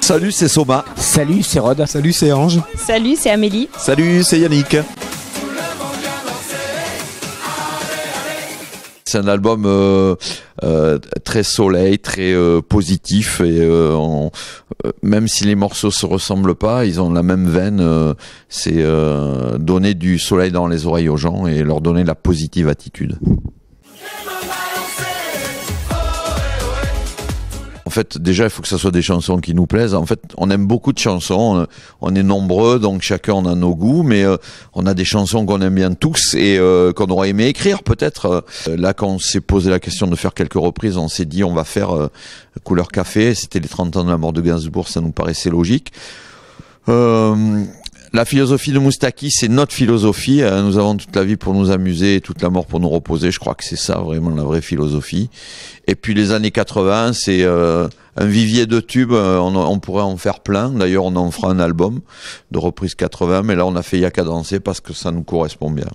Salut, c'est Soma. Salut, c'est Rod. Salut, c'est Ange. Salut, c'est Amélie. Salut, c'est Yannick. C'est un album très soleil, très positif et même si les morceaux se ressemblent pas, ils ont la même veine. C'est donner du soleil dans les oreilles aux gens et leur donner la positive attitude. En fait, déjà, il faut que ça soit des chansons qui nous plaisent. En fait, on aime beaucoup de chansons. On est nombreux, donc chacun on a nos goûts, mais on a des chansons qu'on aime bien tous et qu'on aurait aimé écrire peut-être. Là, quand on s'est posé la question de faire quelques reprises, on s'est dit on va faire Couleur Café. C'était les 30 ans de la mort de Gainsbourg, ça nous paraissait logique. La philosophie de Moustaki, c'est notre philosophie. Nous avons toute la vie pour nous amuser et toute la mort pour nous reposer. Je crois que c'est ça vraiment la vraie philosophie. Et puis les années 80, c'est un vivier de tubes. On pourrait en faire plein. D'ailleurs, on en fera un album de reprises 80. Mais là, on a fait Y'a qu'à danser parce que ça nous correspond bien.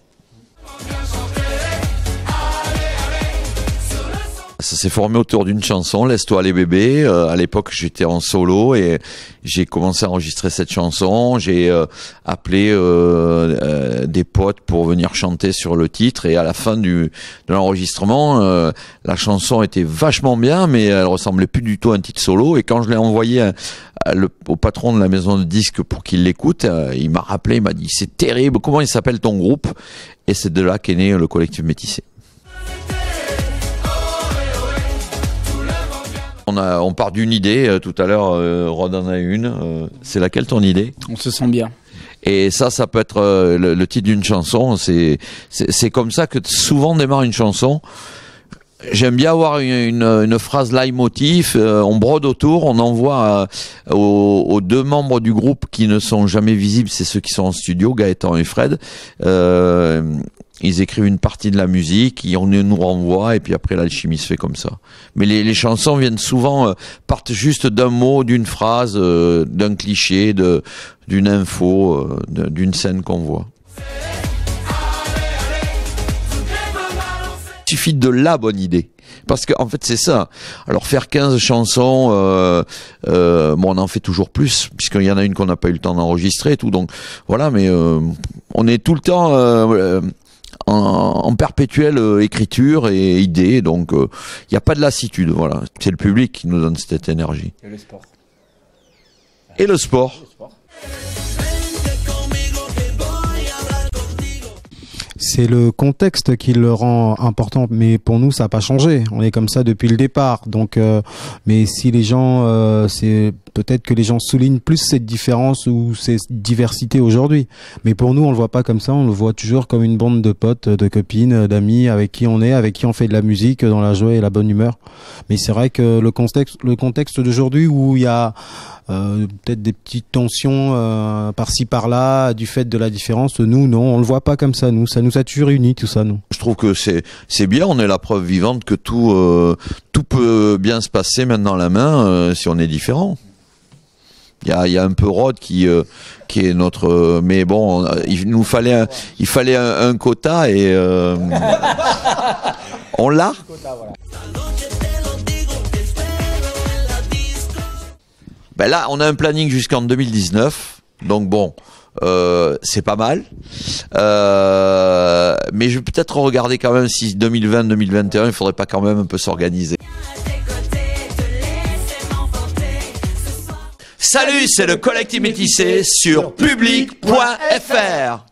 Ça s'est formé autour d'une chanson, Laisse-toi aller bébé. À l'époque, j'étais en solo et j'ai commencé à enregistrer cette chanson. J'ai appelé des potes pour venir chanter sur le titre. Et à la fin de l'enregistrement, la chanson était vachement bien, mais elle ressemblait plus du tout à un titre solo. Et quand je l'ai envoyé au patron de la maison de disques pour qu'il l'écoute, il m'a rappelé, il m'a dit « C'est terrible, comment il s'appelle ton groupe ?» Et c'est de là qu'est né le collectif Métissé. On part d'une idée, tout à l'heure Rod en a une, c'est laquelle ton idée? On se sent bien. Et ça peut être le titre d'une chanson, c'est comme ça que souvent démarre une chanson. J'aime bien avoir une phrase leitmotiv, on brode autour, on envoie aux deux membres du groupe qui ne sont jamais visibles, c'est ceux qui sont en studio, Gaëtan et Fred. Ils écrivent une partie de la musique, on nous renvoie et puis après l'alchimie se fait comme ça. Mais les chansons viennent souvent, partent juste d'un mot, d'une phrase, d'un cliché, d'une info, d'une scène qu'on voit. Il suffit de la bonne idée. Parce qu'en fait c'est ça. Alors faire 15 chansons, bon on en fait toujours plus, puisqu'il y en a une qu'on n'a pas eu le temps d'enregistrer et tout. Donc voilà, mais on est tout le temps en perpétuelle écriture et idée, donc il n'y a pas de lassitude, voilà. C'est le public qui nous donne cette énergie. Et le sport. Et le sport. C'est le contexte qui le rend important, mais pour nous ça n'a pas changé. On est comme ça depuis le départ. Donc, mais si les gens, c'est peut-être que les gens soulignent plus cette différence ou cette diversité aujourd'hui. Mais pour nous, on le voit pas comme ça. On le voit toujours comme une bande de potes, de copines, d'amis avec qui on est, avec qui on fait de la musique dans la joie et la bonne humeur. Mais c'est vrai que le contexte d'aujourd'hui où il y a peut-être des petites tensions par-ci par-là du fait de la différence. Nous, non, on le voit pas comme ça. Nous, ça nous a toujours unis tout ça. Nous. Je trouve que c'est bien. On est la preuve vivante que tout peut bien se passer main dans la main si on est différent. Il y a un peu Rod qui est notre, mais bon, il fallait un quota et on l'a. Ben là, on a un planning jusqu'en 2019, donc bon, c'est pas mal. Mais je vais peut-être regarder quand même si 2020-2021, il faudrait pas quand même un peu s'organiser. Salut, c'est le collectif Métissé sur public.fr.